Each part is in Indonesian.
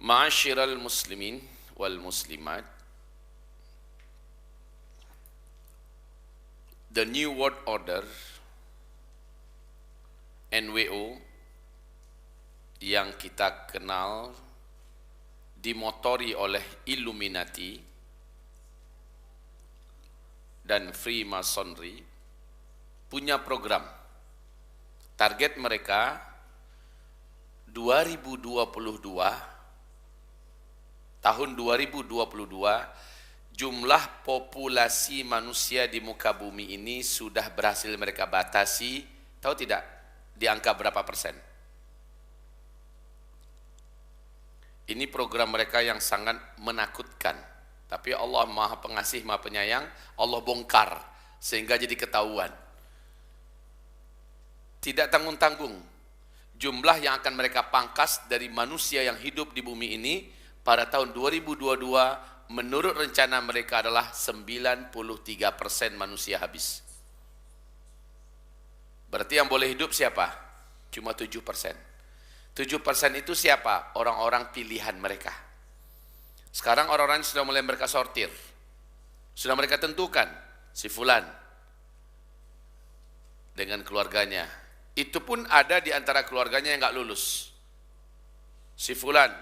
Ma'asyiral muslimin wal muslimat, the New World Order NWO yang kita kenal dimotori oleh Illuminati dan Freemasonry punya program. Target mereka 2022, tahun 2022, jumlah populasi manusia di muka bumi ini sudah berhasil mereka batasi, tahu tidak, di angka berapa persen? Ini program mereka yang sangat menakutkan, tapi Allah Maha Pengasih, Maha Penyayang, Allah bongkar sehingga jadi ketahuan. Tidak tanggung-tanggung jumlah yang akan mereka pangkas dari manusia yang hidup di bumi ini pada tahun 2022 menurut rencana mereka adalah 93% manusia habis. Berarti yang boleh hidup siapa? Cuma 7%. 7% itu siapa? Orang-orang pilihan mereka. Sekarang orang-orang sudah mulai mereka sortir. Sudah mereka tentukan si fulan dengan keluarganya. Itu pun ada di antara keluarganya yang enggak lulus. Si fulan.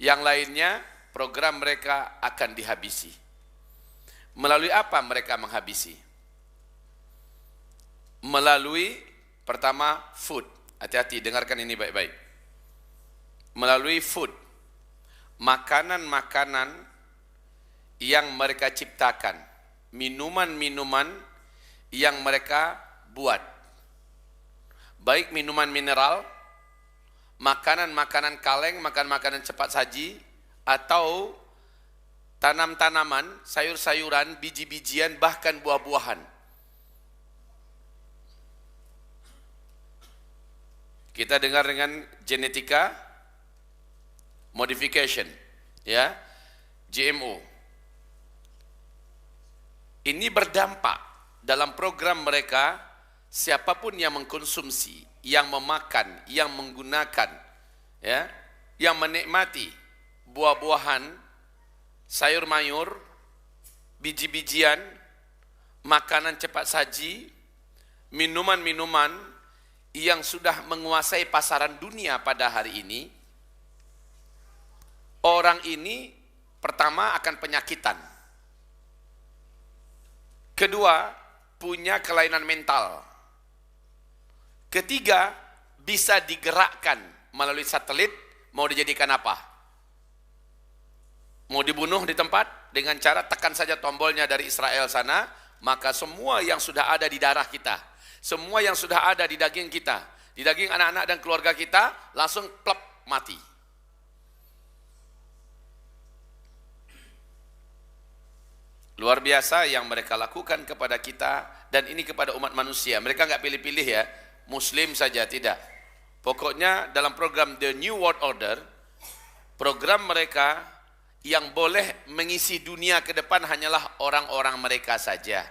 Yang lainnya program mereka akan dihabisi. Melalui apa mereka menghabisi? Melalui pertama food. Hati-hati, dengarkan ini baik-baik. Melalui food. Makanan-makanan yang mereka ciptakan. Minuman-minuman yang mereka buat. Baik minuman mineral, makanan-makanan kaleng, makanan-makanan cepat saji, atau tanam-tanaman, sayur-sayuran, biji-bijian, bahkan buah-buahan. Kita dengar dengan genetika modification, ya, GMO. Ini berdampak dalam program mereka. Siapapun yang mengkonsumsi, yang memakan, yang menggunakan, ya, yang menikmati buah-buahan, sayur-mayur, biji-bijian, makanan cepat saji, minuman-minuman yang sudah menguasai pasaran dunia pada hari ini, orang ini pertama akan penyakitan. Kedua, punya kelainan mental. Ketiga, bisa digerakkan melalui satelit, mau dijadikan apa? Mau dibunuh di tempat, dengan cara tekan saja tombolnya dari Israel sana, maka semua yang sudah ada di darah kita, semua yang sudah ada di daging kita, di daging anak-anak dan keluarga kita, langsung plep, mati. Luar biasa yang mereka lakukan kepada kita, dan ini kepada umat manusia. Mereka nggak pilih-pilih ya, Muslim saja, tidak. Pokoknya dalam program The New World Order, program mereka yang boleh mengisi dunia ke depan hanyalah orang-orang mereka saja.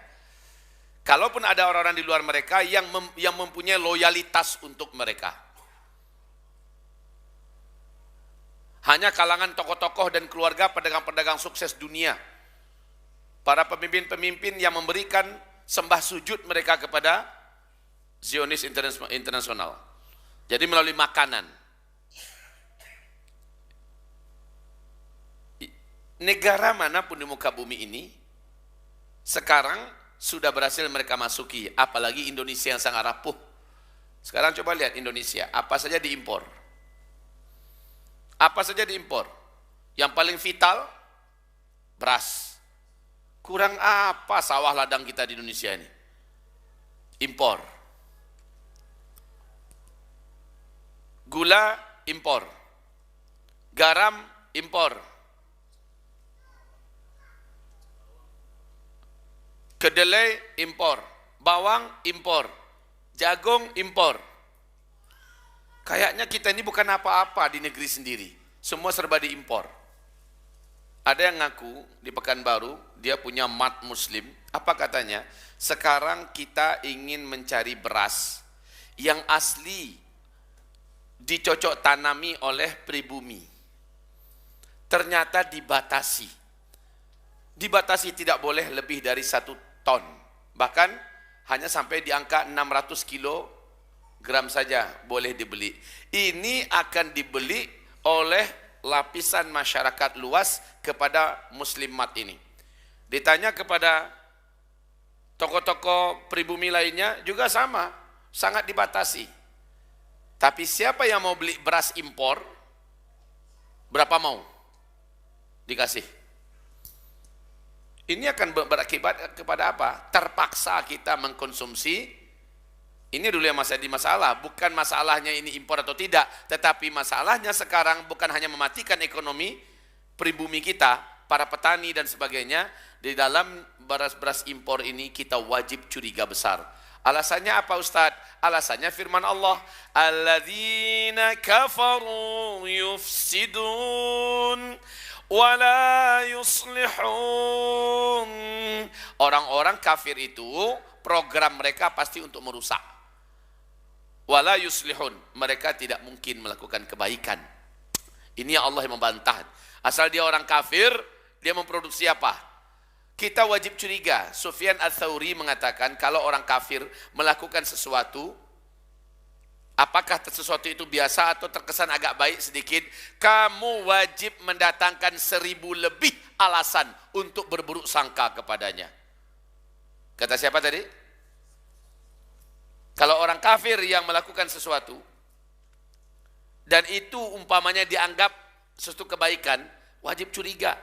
Kalaupun ada orang-orang di luar mereka yang mempunyai loyalitas untuk mereka. Hanya kalangan tokoh-tokoh dan keluarga pedagang-pedagang sukses dunia. Para pemimpin-pemimpin yang memberikan sembah sujud mereka kepada Zionis internasional. Jadi melalui makanan. Negara manapun di muka bumi ini sekarang sudah berhasil mereka masuki, apalagi Indonesia yang sangat rapuh. Sekarang coba lihat Indonesia, apa saja diimpor. Apa saja diimpor. Yang paling vital, beras. Kurang apa sawah ladang kita di Indonesia ini? Impor. Gula impor, garam impor, kedelai impor, bawang impor, jagung impor. Kayaknya kita ini bukan apa-apa di negeri sendiri, semua serba diimpor. Ada yang ngaku di Pekanbaru, dia punya mat muslim, apa katanya? Sekarang kita ingin mencari beras yang asli dicocok tanami oleh pribumi. Ternyata dibatasi. Dibatasi tidak boleh lebih dari 1 ton. Bahkan hanya sampai di angka 600 kilogram saja boleh dibeli. Ini akan dibeli oleh lapisan masyarakat luas kepada muslimat ini. Ditanya kepada toko-toko pribumi lainnya juga sama, sangat dibatasi. Tapi siapa yang mau beli beras impor, berapa mau? Dikasih. Ini akan berakibat kepada apa? Terpaksa kita mengkonsumsi. Ini dulu yang masih di masalah, bukan masalahnya ini impor atau tidak, tetapi masalahnya sekarang bukan hanya mematikan ekonomi pribumi kita, para petani dan sebagainya. Di dalam beras-beras impor ini kita wajib curiga besar. Alasannya apa Ustaz? Alasannya firman Allah, alladzina kafaru yufsidun wala yuslihun. Orang-orang kafir itu program mereka pasti untuk merusak. Wala yuslihun, mereka tidak mungkin melakukan kebaikan. Ini yang Allah yang membantah. Asal dia orang kafir, dia memproduksi apa? Kita wajib curiga. Sufyan Ats-Tsauri mengatakan kalau orang kafir melakukan sesuatu, apakah sesuatu itu biasa atau terkesan agak baik sedikit, kamu wajib mendatangkan 1000 lebih alasan untuk berburuk sangka kepadanya. Kata siapa tadi? Kalau orang kafir yang melakukan sesuatu dan itu umpamanya dianggap sesuatu kebaikan, wajib curiga.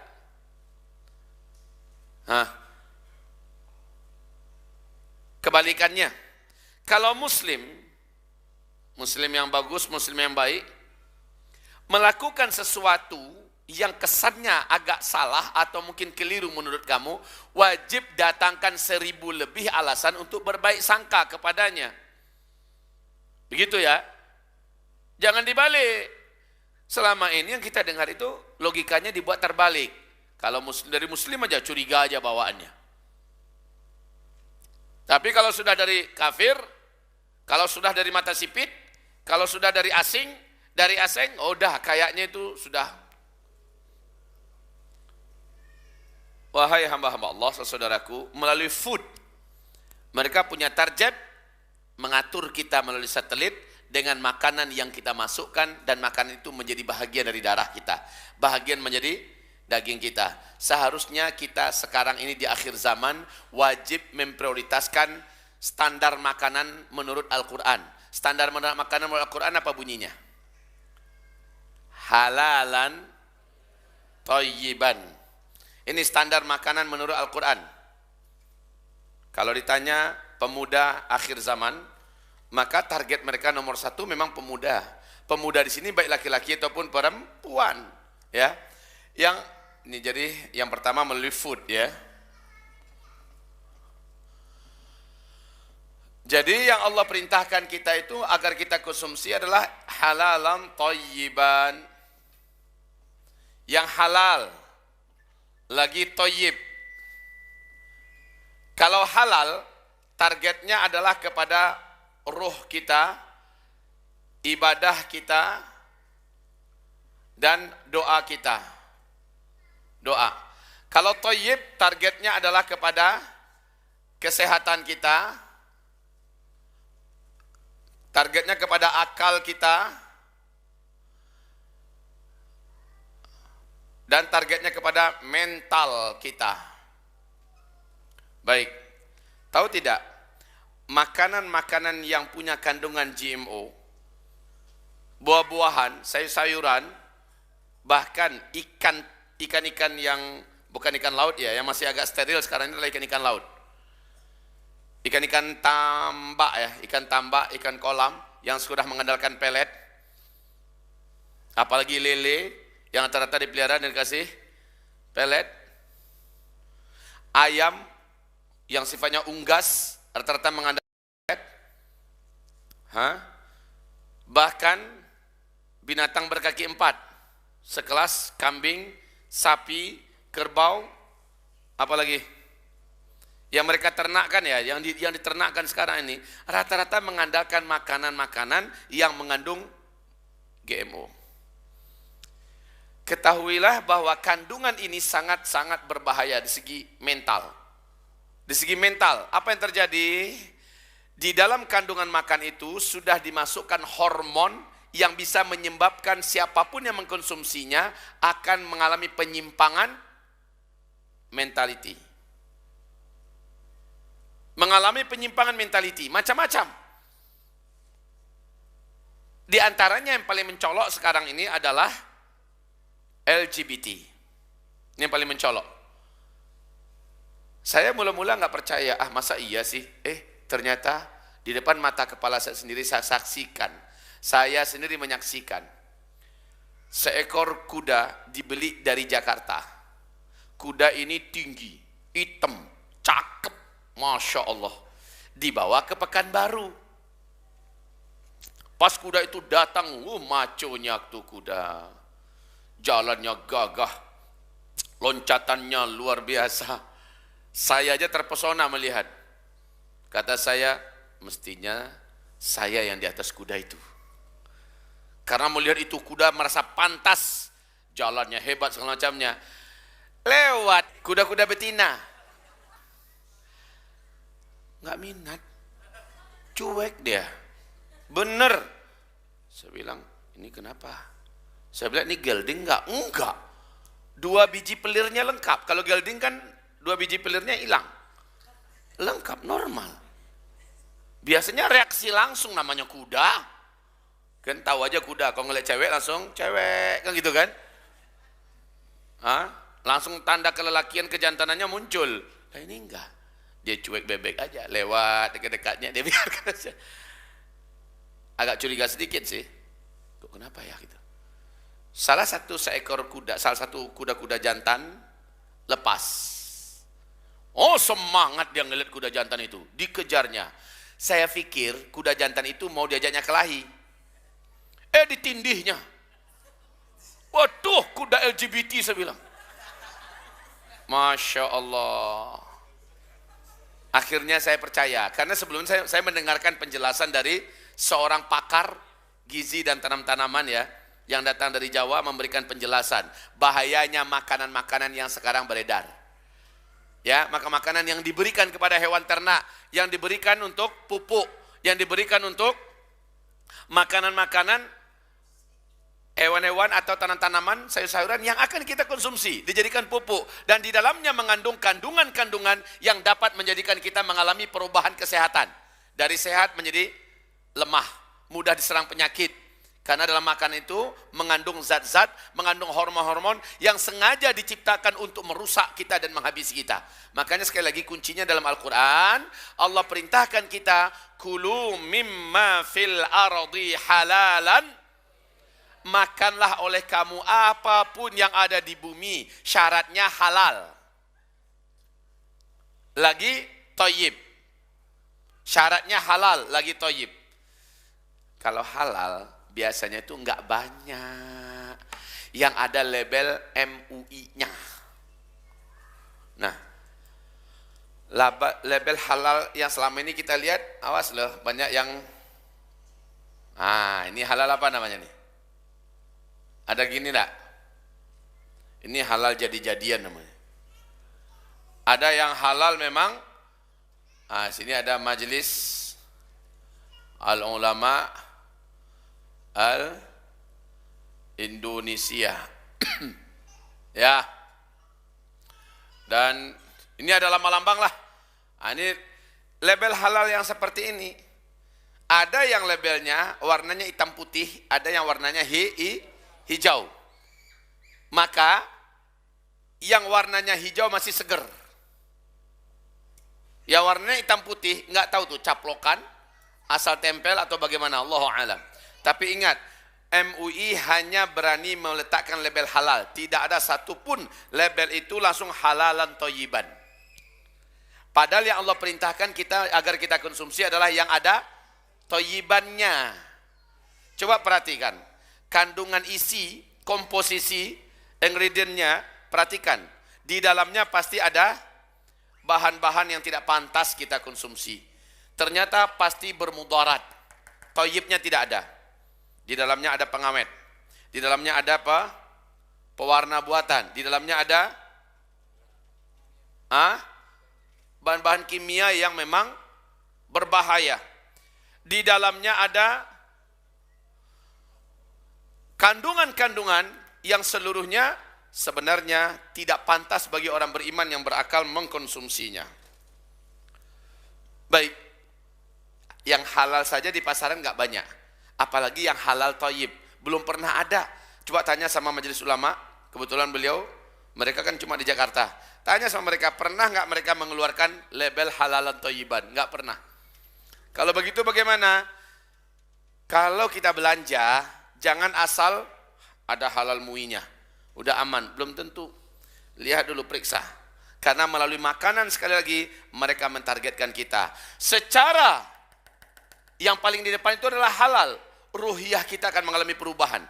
Kebalikannya, kalau muslim yang bagus, muslim yang baik, melakukan sesuatu yang kesannya agak salah atau mungkin keliru menurut kamu, wajib datangkan 1000 lebih alasan untuk berbaik sangka kepadanya. Begitu ya. Jangan dibalik. Selama ini yang kita dengar itu logikanya dibuat terbalik. Kalau dari muslim aja curiga aja bawaannya. Tapi kalau sudah dari kafir, kalau sudah dari mata sipit, kalau sudah dari asing, oh dah kayaknya itu sudah. Wahai hamba-hamba Allah, saudaraku, melalui food, mereka punya target mengatur kita melalui satelit dengan makanan yang kita masukkan, dan makanan itu menjadi bahagian dari darah kita, bahagian menjadi daging kita. Seharusnya kita sekarang ini di akhir zaman wajib memprioritaskan standar makanan menurut Al-Quran. Standar makanan menurut Al-Quran apa bunyinya? Halalan thayyiban. Ini standar makanan menurut Al-Quran. Kalau ditanya pemuda akhir zaman, maka target mereka nomor 1 memang pemuda. Pemuda di sini baik laki-laki ataupun perempuan, ya. Yang ini jadi yang pertama melalui food, ya. Jadi yang Allah perintahkan kita itu agar kita konsumsi adalah halalan thayyiban. Yang halal lagi thayyib. Kalau halal targetnya adalah kepada ruh kita, ibadah kita, dan doa kita. Doa. Kalau thayyib targetnya adalah kepada kesehatan kita, targetnya kepada akal kita, dan targetnya kepada mental kita. Baik. Tahu tidak? Makanan-makanan yang punya kandungan GMO, buah-buahan, sayur-sayuran, bahkan ikan-ikan yang bukan ikan laut ya, yang masih agak steril sekarang ini adalah ikan-ikan laut. Ikan-ikan tambak ya, ikan tambak, ikan kolam yang sudah mengandalkan pelet. Apalagi lele yang rata-rata dipelihara dan dikasih pelet. Ayam yang sifatnya unggas rata-rata mengandalkan pelet. Bahkan binatang berkaki 4 sekelas kambing, sapi, kerbau, apalagi yang mereka ternakkan ya, yang diternakkan sekarang ini rata-rata mengandalkan makanan-makanan yang mengandung GMO. Ketahuilah bahwa kandungan ini sangat-sangat berbahaya di segi mental. Di segi mental, apa yang terjadi? Di dalam kandungan makan itu sudah dimasukkan hormon yang bisa menyebabkan siapapun yang mengkonsumsinya akan mengalami penyimpangan mentality. Mengalami penyimpangan mentality, macam-macam. Di antaranya yang paling mencolok sekarang ini adalah LGBT. Ini yang paling mencolok. Saya mula-mula nggak percaya, masa iya sih? Ternyata di depan mata kepala saya sendiri saya saksikan. Saya sendiri menyaksikan. Seekor kuda dibeli dari Jakarta. Kuda ini tinggi, hitam, cakep, Masya Allah. Dibawa ke Pekanbaru. Pas kuda itu datang, maconya tuh kuda. Jalannya gagah, loncatannya luar biasa. Saya aja terpesona melihat. Kata saya, mestinya saya yang di atas kuda itu. Karena melihat itu kuda merasa pantas, jalannya hebat segala macamnya. Lewat kuda-kuda betina. Nggak minat, cuek dia. Bener. Saya bilang, ini kenapa? Saya bilang, ini gelding nggak? Enggak. 2 biji pelirnya lengkap. Kalau gelding kan 2 biji pelirnya hilang. Lengkap, normal. Biasanya reaksi langsung, namanya kuda. Kan tahu aja kuda, kalau ngeliat cewek langsung cewek, kan gitu kan? Langsung tanda kelelakian kejantanannya muncul. Nah ini enggak. Dia cuek bebek aja, lewat dekat-dekatnya dia biarkan aja. Agak curiga sedikit sih. Kok kenapa ya gitu? Salah satu kuda-kuda jantan lepas. Oh semangat dia ngeliat kuda jantan itu, dikejarnya. Saya pikir kuda jantan itu mau diajaknya kelahi. Ditindihnya. Waduh, kuda LGBT saya bilang. Masya Allah. Akhirnya saya percaya, karena sebelumnya saya mendengarkan penjelasan dari seorang pakar gizi dan tanam-tanaman ya, yang datang dari Jawa memberikan penjelasan bahayanya makanan-makanan yang sekarang beredar. Ya, makanan yang diberikan kepada hewan ternak, yang diberikan untuk pupuk, yang diberikan untuk makanan-makanan hewan-hewan atau tanam-tanaman, sayur-sayuran yang akan kita konsumsi, dijadikan pupuk, dan di dalamnya mengandung kandungan-kandungan yang dapat menjadikan kita mengalami perubahan kesehatan. Dari sehat menjadi lemah, mudah diserang penyakit. Karena dalam makanan itu mengandung zat-zat, mengandung hormon-hormon yang sengaja diciptakan untuk merusak kita dan menghabisi kita. Makanya sekali lagi kuncinya dalam Al-Quran, Allah perintahkan kita, kulu mimma fil ardi halalan, makanlah oleh kamu apapun yang ada di bumi, syaratnya halal. Lagi thayyib. Syaratnya halal, lagi thayyib. Kalau halal, biasanya itu enggak banyak yang ada label MUI-nya. Nah, label halal yang selama ini kita lihat, awas loh, banyak yang ini halal apa namanya nih? Ada gini enggak? Ini halal jadi-jadian namanya. Ada yang halal memang, sini ada Majelis Al-Ulama Al-Indonesia. Ya. Dan ini ada lambang-lambang lah. Ini label halal yang seperti ini. Ada yang labelnya warnanya hitam putih, ada yang warnanya hijau. Maka yang warnanya hijau masih seger. Yang warnanya hitam putih nggak tahu tuh caplokan, asal tempel atau bagaimana, Allahu a'lam. Tapi ingat, MUI hanya berani meletakkan label halal. Tidak ada satupun label itu langsung halalan thayyiban. Padahal yang Allah perintahkan kita agar kita konsumsi adalah yang ada thayyibannya. Coba perhatikan, kandungan isi, komposisi, ingredientnya, perhatikan. Di dalamnya pasti ada bahan-bahan yang tidak pantas kita konsumsi. Ternyata pasti bermudarat. Thayyibnya tidak ada. di dalamnya ada pengawet, di dalamnya ada apa? Pewarna buatan, di dalamnya ada bahan-bahan kimia yang memang berbahaya. Di dalamnya ada kandungan-kandungan yang seluruhnya sebenarnya tidak pantas bagi orang beriman yang berakal mengkonsumsinya. Baik, yang halal saja di pasaran nggak banyak, apalagi yang halal thayyib, belum pernah ada. Coba tanya sama majelis ulama, kebetulan beliau, mereka kan cuma di Jakarta. Tanya sama mereka, pernah nggak mereka mengeluarkan label halalan thayyiban? Nggak pernah. Kalau begitu bagaimana? Kalau kita belanja, jangan asal ada halal muinya, udah aman, belum tentu. Lihat dulu, periksa. Karena melalui makanan, sekali lagi, mereka mentargetkan kita. Secara yang paling di depan itu adalah halal. Ruhiyah kita akan mengalami perubahan.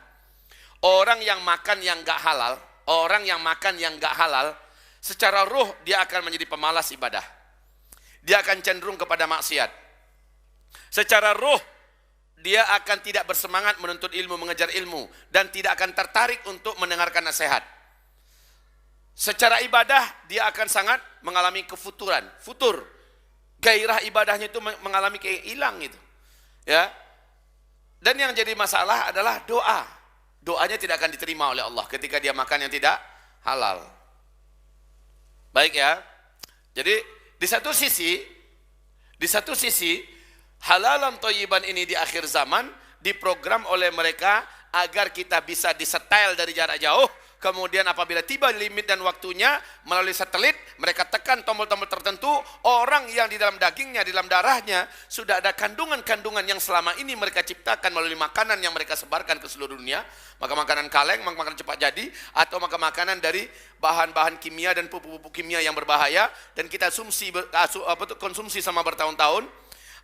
Orang yang makan yang gak halal, orang yang makan yang gak halal, secara ruh dia akan menjadi pemalas ibadah. Dia akan cenderung kepada maksiat. Secara ruh dia akan tidak bersemangat menuntut ilmu, mengejar ilmu, dan tidak akan tertarik untuk mendengarkan nasihat. Secara ibadah dia akan sangat mengalami kefuturan, futur. Gairah ibadahnya itu mengalami kayak hilang gitu. Ya. Dan yang jadi masalah adalah doa. Doanya tidak akan diterima oleh Allah ketika dia makan yang tidak halal. Baik ya. Jadi di satu sisi halalan thayyiban ini di akhir zaman diprogram oleh mereka agar kita bisa disetel dari jarak jauh. Kemudian apabila tiba limit dan waktunya, melalui satelit mereka tekan tombol-tombol tertentu, orang yang di dalam dagingnya, di dalam darahnya sudah ada kandungan-kandungan yang selama ini mereka ciptakan melalui makanan yang mereka sebarkan ke seluruh dunia. Maka makanan kaleng, makanan cepat jadi, atau makanan dari bahan-bahan kimia dan pupuk-pupuk kimia yang berbahaya, dan kita konsumsi sama bertahun-tahun,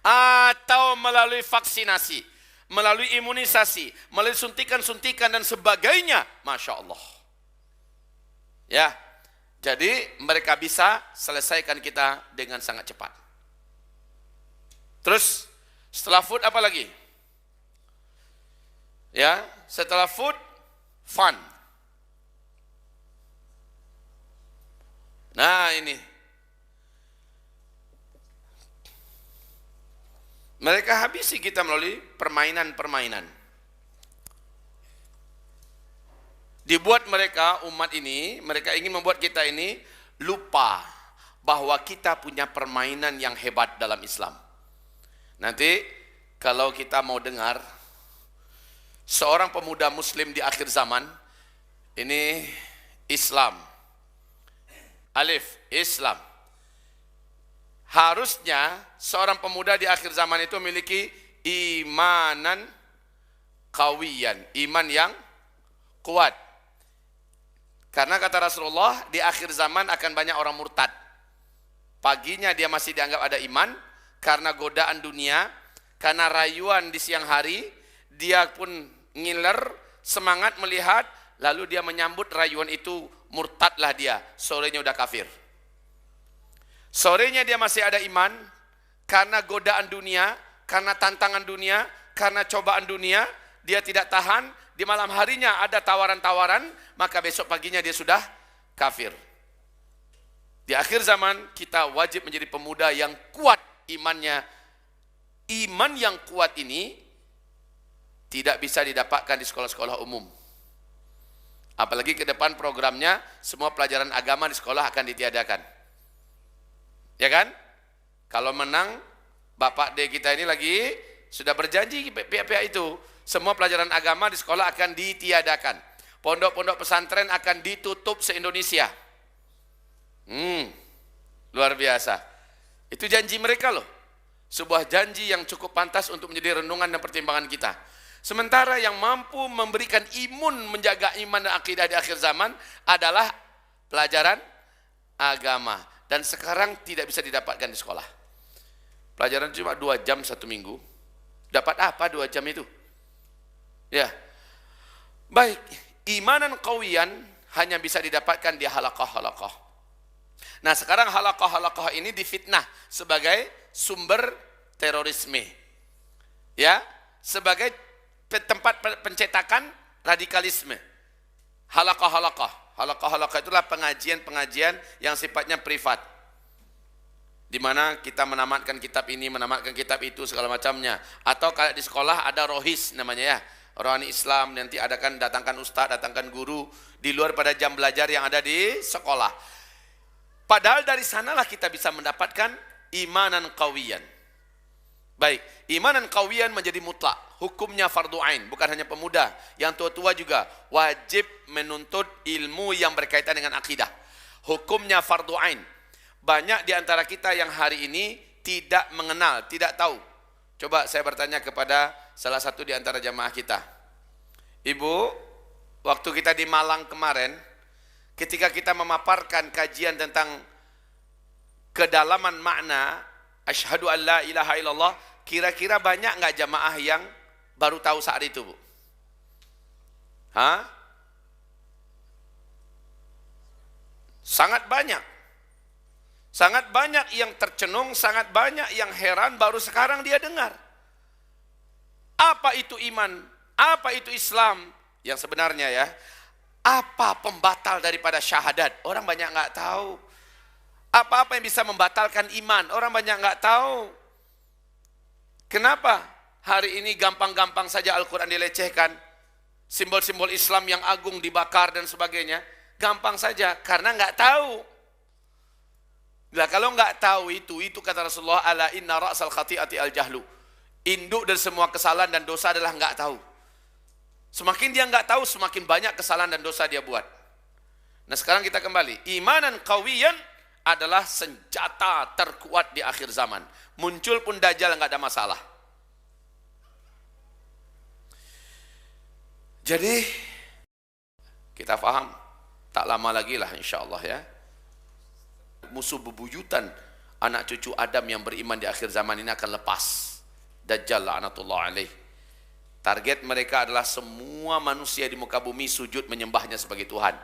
atau melalui vaksinasi, melalui imunisasi, melalui suntikan-suntikan dan sebagainya. Masya Allah. Ya, jadi mereka bisa selesaikan kita dengan sangat cepat. Terus setelah food apa lagi? Ya, setelah food, fun. Nah ini, mereka habisi kita melalui permainan-permainan. Dibuat mereka, umat ini, mereka ingin membuat kita ini lupa bahwa kita punya permainan yang hebat dalam Islam. Nanti kalau kita mau dengar seorang pemuda muslim di akhir zaman, ini Islam, alif, Islam. Harusnya seorang pemuda di akhir zaman itu memiliki imanan qawiyan, iman yang kuat. Karena kata Rasulullah, di akhir zaman akan banyak orang murtad. Paginya dia masih dianggap ada iman, karena godaan dunia, karena rayuan di siang hari, dia pun ngiler, semangat melihat, lalu dia menyambut rayuan itu, murtadlah dia, sorenya udah kafir. Sorenya dia masih ada iman, karena godaan dunia, karena tantangan dunia, karena cobaan dunia, dia tidak tahan, di malam harinya ada tawaran-tawaran, maka besok paginya dia sudah kafir. Di akhir zaman kita wajib menjadi pemuda yang kuat imannya. Iman yang kuat ini tidak bisa didapatkan di sekolah-sekolah umum. Apalagi ke depan programnya semua pelajaran agama di sekolah akan ditiadakan. Ya kan? Kalau menang, Bapak D kita ini lagi sudah berjanji pihak-pihak itu, semua pelajaran agama di sekolah akan ditiadakan. Pondok-pondok pesantren akan ditutup se-Indonesia. Luar biasa. Itu janji mereka loh. Sebuah janji yang cukup pantas untuk menjadi renungan dan pertimbangan kita. Sementara yang mampu memberikan imun, menjaga iman dan akidah di akhir zaman adalah pelajaran agama. Dan sekarang tidak bisa didapatkan di sekolah. Pelajaran cuma 2 jam 1 minggu. Dapat apa 2 jam itu? Ya, baik, imanan qawiyan hanya bisa didapatkan di halaqah-halaqah. Nah sekarang halaqah-halaqah ini difitnah sebagai sumber terorisme. Ya, sebagai tempat pencetakan radikalisme. Halaqah itulah pengajian-pengajian yang sifatnya privat, di mana kita menamatkan kitab ini, menamatkan kitab itu, segala macamnya. Atau kalau di sekolah ada rohis namanya ya, rohani Islam, nanti adakan datangkan ustaz, datangkan guru di luar pada jam belajar yang ada di sekolah. Padahal dari sanalah kita bisa mendapatkan imanan qawiyan. Baik, imanan qawiyan menjadi mutlak, hukumnya fardu ain, bukan hanya pemuda, yang tua-tua juga wajib menuntut ilmu yang berkaitan dengan akidah. Hukumnya fardu ain. Banyak di antara kita yang hari ini tidak mengenal, tidak tahu. Coba saya bertanya kepada salah satu di antara jamaah kita. Ibu, waktu kita di Malang kemarin, ketika kita memaparkan kajian tentang kedalaman makna asyhadu an la ilaha illallah, kira-kira banyak enggak jamaah yang baru tahu saat itu, Bu? Hah? Sangat banyak. Sangat banyak yang tercenung, sangat banyak yang heran baru sekarang dia dengar. Apa itu iman? Apa itu Islam? Yang sebenarnya ya, apa pembatal daripada syahadat? Orang banyak enggak tahu. Apa-apa yang bisa membatalkan iman, orang banyak enggak tahu. Kenapa hari ini gampang-gampang saja Al-Quran dilecehkan, simbol-simbol Islam yang agung dibakar dan sebagainya, gampang saja karena enggak tahu. Nah, kalau enggak tahu itu kata Rasulullah, ala inna ra'sal khati'ati al-jahlu. Induk dari semua kesalahan dan dosa adalah enggak tahu. Semakin dia enggak tahu, semakin banyak kesalahan dan dosa dia buat. Nah, sekarang kita kembali. Imanan qawiyan adalah senjata terkuat di akhir zaman. Muncul pun Dajjal enggak ada masalah. Jadi kita faham, tak lama lagi lah insya Allah ya, musuh bebuyutan anak cucu Adam yang beriman di akhir zaman ini akan lepas. Dajjal la'natullah alaih. Target mereka adalah semua manusia di muka bumi sujud menyembahnya sebagai Tuhan.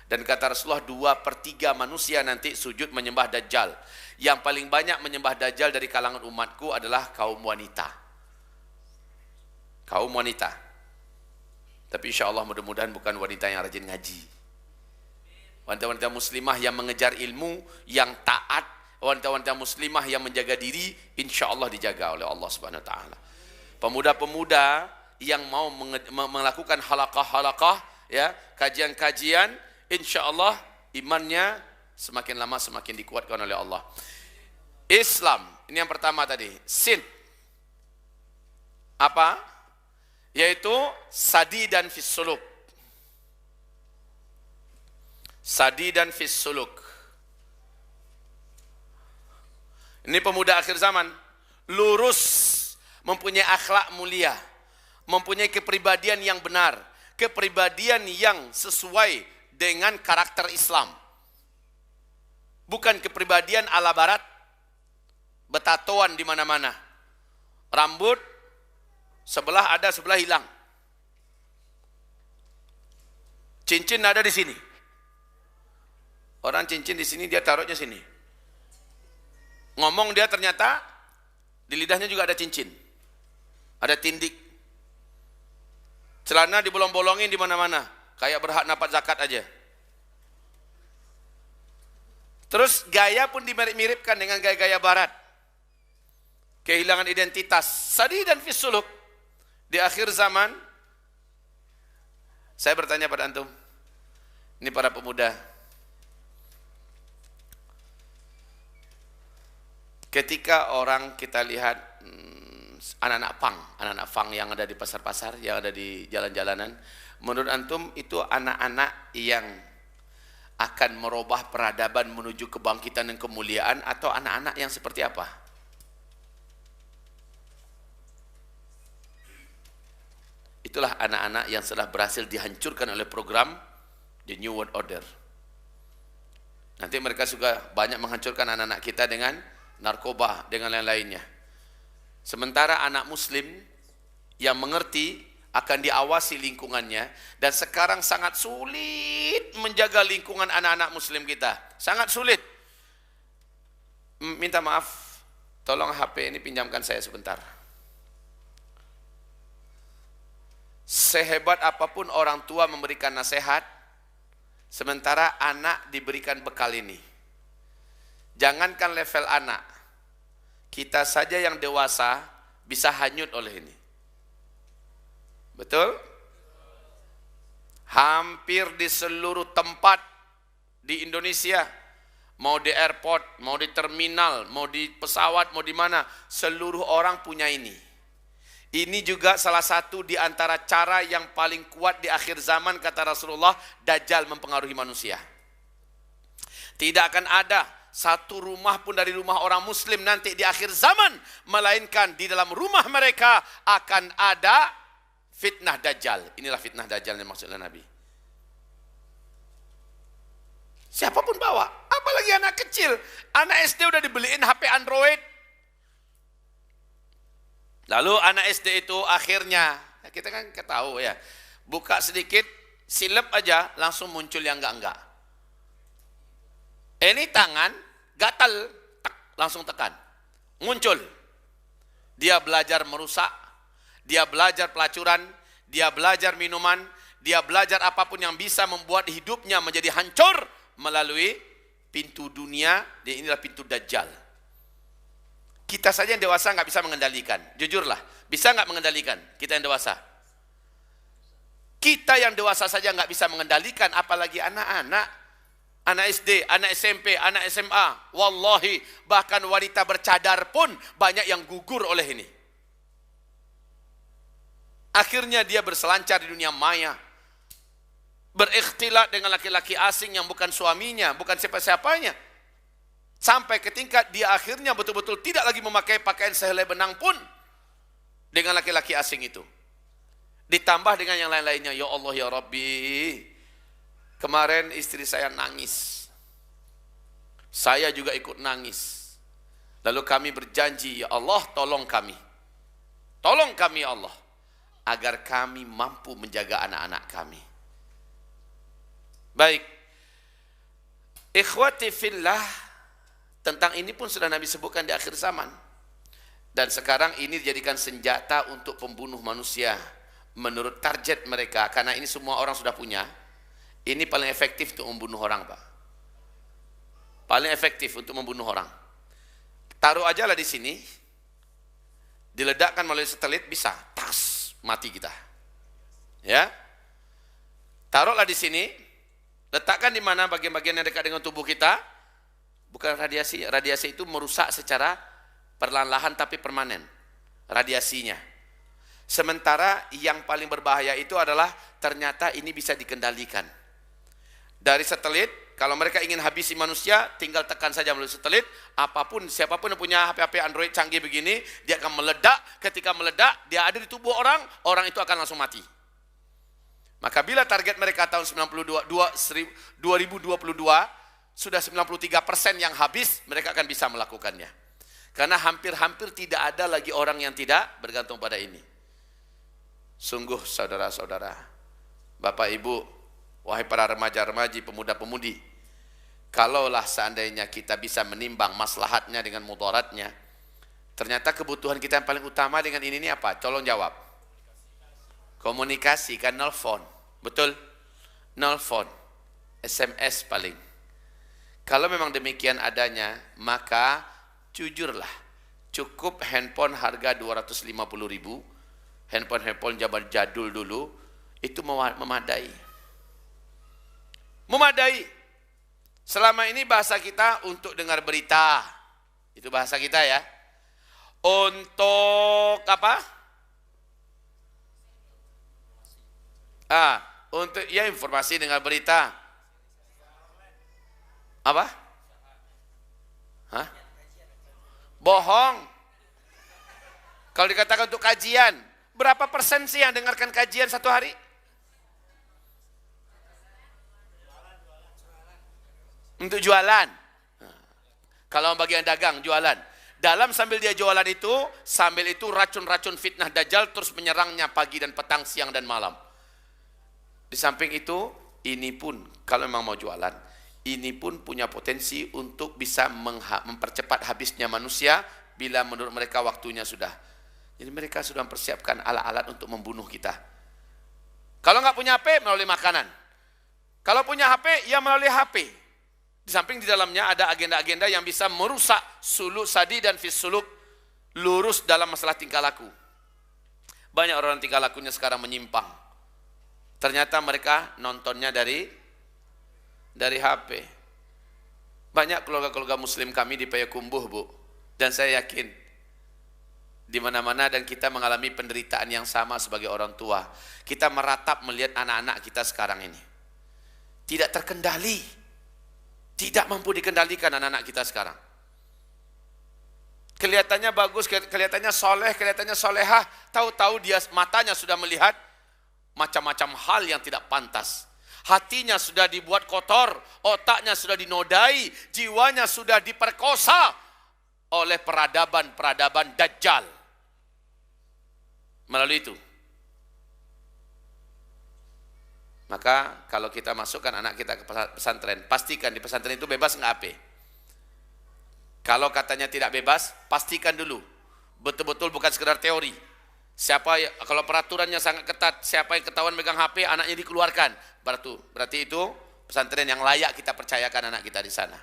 Dan kata Rasulullah 2/3 manusia nanti sujud menyembah Dajjal. Yang paling banyak menyembah Dajjal dari kalangan umatku adalah kaum wanita. Kaum wanita. Tapi insya Allah mudah-mudahan bukan wanita yang rajin ngaji. Wanita-wanita muslimah yang mengejar ilmu, yang taat, wanita-wanita muslimah yang menjaga diri, insya Allah dijaga oleh Allah Subhanahu Wa Taala. Pemuda-pemuda yang mau melakukan halaqah-halaqah, ya, kajian-kajian, insya Allah imannya semakin lama semakin dikuatkan oleh Allah. Islam, ini yang pertama tadi. Sin. Apa? Yaitu sadidan fis suluk. Sadidan fis suluk. Ini pemuda akhir zaman. Lurus, mempunyai akhlak mulia, mempunyai kepribadian yang benar, kepribadian yang sesuai dengan karakter Islam. Bukan kepribadian ala barat, betatoan di mana-mana. Rambut sebelah ada, sebelah hilang. Cincin ada di sini. Orang cincin di sini, dia taruhnya sini. Ngomong dia ternyata di lidahnya juga ada cincin. Ada tindik. Celana dibolong-bolongin di mana-mana, kayak berhak dapat zakat aja. Terus gaya pun dimirip-miripkan dengan gaya-gaya barat. Kehilangan identitas. Sadidan fis suluk. Di akhir zaman, saya bertanya pada antum, ini para pemuda, ketika orang kita lihat anak-anak pang yang ada di pasar-pasar, yang ada di jalan-jalanan, menurut antum itu anak-anak yang akan merubah peradaban menuju kebangkitan dan kemuliaan, atau anak-anak yang seperti apa? Itulah anak-anak yang sudah berhasil dihancurkan oleh program The New World Order. Nanti mereka juga banyak menghancurkan anak-anak kita dengan narkoba, dengan lain-lainnya. Sementara anak muslim yang mengerti akan diawasi lingkungannya, dan sekarang sangat sulit menjaga lingkungan anak-anak muslim kita. Sangat sulit. Minta maaf, tolong HP ini pinjamkan saya sebentar. Sehebat apapun orang tua memberikan nasihat, sementara anak diberikan bekal ini. Jangankan level anak, kita saja yang dewasa bisa hanyut oleh ini. Betul? Hampir di seluruh tempat di Indonesia, mau di airport, mau di terminal, mau di pesawat, mau di mana, seluruh orang punya ini. Ini juga salah satu di antara cara yang paling kuat di akhir zaman, kata Rasulullah, Dajjal mempengaruhi manusia. Tidak akan ada satu rumah pun dari rumah orang muslim nanti di akhir zaman, melainkan di dalam rumah mereka akan ada fitnah Dajjal. Inilah fitnah Dajjal yang maksudnya Nabi. Siapapun bawa, apalagi anak kecil. Anak SD udah dibeliin HP Android. Lalu anak SD itu akhirnya, kita kan tahu ya, buka sedikit, silep aja, langsung muncul yang enggak-enggak. Ini tangan, gatal, langsung tekan. Muncul. Dia belajar merusak, dia belajar pelacuran, dia belajar minuman, dia belajar apapun yang bisa membuat hidupnya menjadi hancur melalui pintu dunia, dan inilah pintu Dajjal. Kita saja yang dewasa nggak bisa mengendalikan. Jujurlah, bisa nggak mengendalikan kita yang dewasa? Kita yang dewasa saja nggak bisa mengendalikan, apalagi anak-anak, anak SD, anak SMP, anak SMA. Wallahi, bahkan wanita bercadar pun banyak yang gugur oleh ini. Akhirnya dia berselancar di dunia maya, berikhtilat dengan laki-laki asing yang bukan suaminya, bukan siapa-siapanya. Sampai ke tingkat dia akhirnya betul-betul tidak lagi memakai pakaian sehelai benang pun dengan laki-laki asing itu. Ditambah dengan yang lain-lainnya. Ya Allah ya Rabbi, kemarin istri saya nangis, saya juga ikut nangis. Lalu kami berjanji, ya Allah tolong kami ya Allah, agar kami mampu menjaga anak-anak kami. Baik, ikhwati fillah, tentang ini pun sudah Nabi sebutkan di akhir zaman. Dan sekarang ini dijadikan senjata untuk pembunuh manusia menurut target mereka, karena ini semua orang sudah punya. Ini paling efektif untuk membunuh orang, Pak. Paling efektif untuk membunuh orang. Taruh aja lah di sini, diledakkan melalui satelit, bisa tas mati kita. Ya. Taruhlah di sini, letakkan di mana bagian-bagian yang dekat dengan tubuh kita. Bukan radiasi, radiasi itu merusak secara perlahan-lahan tapi permanen, radiasinya. Sementara yang paling berbahaya itu adalah ternyata ini bisa dikendalikan. Dari satelit, kalau mereka ingin habisi manusia, tinggal tekan saja melalui satelit, apapun, siapapun yang punya HP-HP Android canggih begini, dia akan meledak, ketika meledak, dia ada di tubuh orang, orang itu akan langsung mati. Maka bila target mereka tahun 2022, sudah 93% yang habis, mereka akan bisa melakukannya. Karena hampir-hampir tidak ada lagi orang yang tidak bergantung pada ini. Sungguh saudara-saudara, Bapak Ibu, wahai para remaja-remaji, pemuda-pemudi, kalaulah seandainya kita bisa menimbang maslahatnya dengan mudaratnya, ternyata kebutuhan kita yang paling utama dengan ini apa? Tolong jawab. Komunikasi, kan nelfon. Betul? Nelfon, SMS paling. Kalau memang demikian adanya, maka jujurlah, cukup handphone harga 250.000, handphone zaman jadul dulu, itu memadai. Memadai. Selama ini bahasa kita untuk dengar berita, itu bahasa kita ya. Untuk apa? Untuk ya informasi dengar berita. Apa? Hah? Bohong. Kalau dikatakan untuk kajian, berapa persen sih yang dengarkan kajian satu hari? Untuk jualan. Kalau bagian dagang, jualan. Dalam sambil dia jualan itu, sambil itu racun-racun fitnah Dajjal terus menyerangnya pagi dan petang, siang dan malam. Di samping itu, ini pun kalau memang mau jualan, ini pun punya potensi untuk bisa mempercepat habisnya manusia bila menurut mereka waktunya sudah. Jadi mereka sudah mempersiapkan alat-alat untuk membunuh kita. Kalau nggak punya HP, melalui makanan. Kalau punya HP, ya melalui HP. Di samping di dalamnya ada agenda-agenda yang bisa merusak suluk sadi dan fisuluk, lurus dalam masalah tingkah laku. Banyak orang tingkah lakunya sekarang menyimpang. Ternyata mereka nontonnya dari HP. Banyak keluarga-keluarga muslim kami di Payakumbuh, Bu. Dan saya yakin di mana-mana dan kita mengalami penderitaan yang sama sebagai orang tua. Kita meratap melihat anak-anak kita sekarang ini. Tidak terkendali. Tidak mampu dikendalikan anak-anak kita sekarang. Kelihatannya bagus, kelihatannya soleh, kelihatannya solehah. Tahu-tahu dia matanya sudah melihat macam-macam hal yang tidak pantas. Hatinya sudah dibuat kotor, otaknya sudah dinodai, jiwanya sudah diperkosa oleh peradaban-peradaban Dajjal. Melalui itu. Maka kalau kita masukkan anak kita ke pesantren, pastikan di pesantren itu bebas nggak HP. Kalau katanya tidak bebas, pastikan dulu betul-betul bukan sekedar teori. Kalau peraturannya sangat ketat, siapa yang ketahuan megang HP, anaknya dikeluarkan. Berarti itu pesantren yang layak kita percayakan anak kita di sana.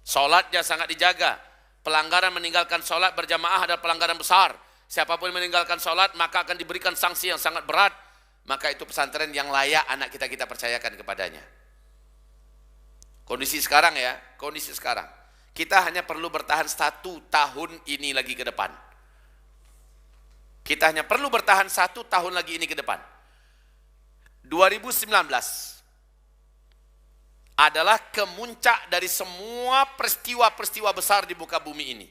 Sholatnya sangat dijaga. Pelanggaran meninggalkan sholat berjamaah adalah pelanggaran besar. Siapapun yang meninggalkan sholat maka akan diberikan sanksi yang sangat berat. Maka itu pesantren yang layak anak kita percayakan kepadanya. Kondisi sekarang ya, kondisi sekarang. Kita hanya perlu bertahan 1 tahun ini lagi ke depan. Kita hanya perlu bertahan 1 tahun lagi ini ke depan. 2019 adalah kemuncak dari semua peristiwa-peristiwa besar di muka bumi ini.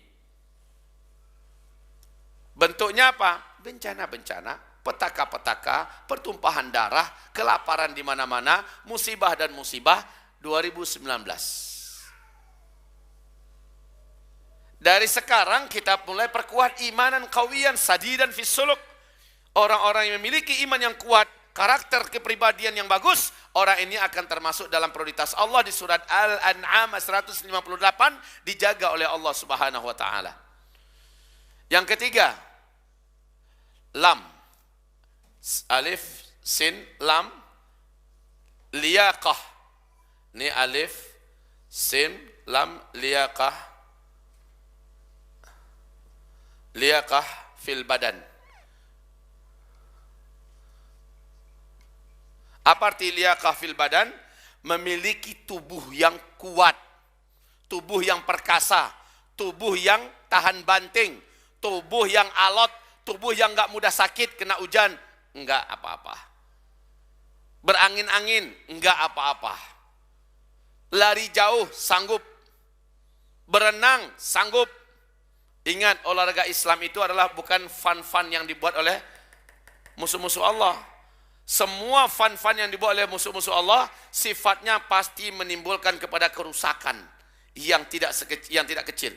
Bentuknya apa? Bencana-bencana, petaka-petaka, pertumpahan darah, kelaparan di mana-mana, musibah dan musibah 2019. Dari sekarang kita mulai perkuat imanan qawiyan sadidan fis suluk. Orang-orang yang memiliki iman yang kuat, karakter kepribadian yang bagus, orang ini akan termasuk dalam prioritas Allah di surat Al-An'am 158, dijaga oleh Allah Subhanahu wa taala. Yang ketiga, lam. Alif, sin, lam, liyaqah. Ini alif, sin, lam, liyaqah. Liyaqah fil badan. Apa arti liyaqah fil badan? Memiliki tubuh yang kuat, tubuh yang perkasa, tubuh yang tahan banting, tubuh yang alot, tubuh yang enggak mudah sakit kena hujan, enggak apa-apa. Berangin-angin, enggak apa-apa. Lari jauh, sanggup. Berenang, sanggup. Ingat, olahraga Islam itu adalah bukan fun-fun yang dibuat oleh musuh-musuh Allah. Semua fun-fun yang dibuat oleh musuh-musuh Allah sifatnya pasti menimbulkan kepada kerusakan yang tidak kecil.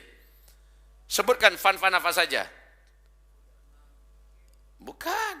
Sebutkan fun-fun apa saja. Bukan.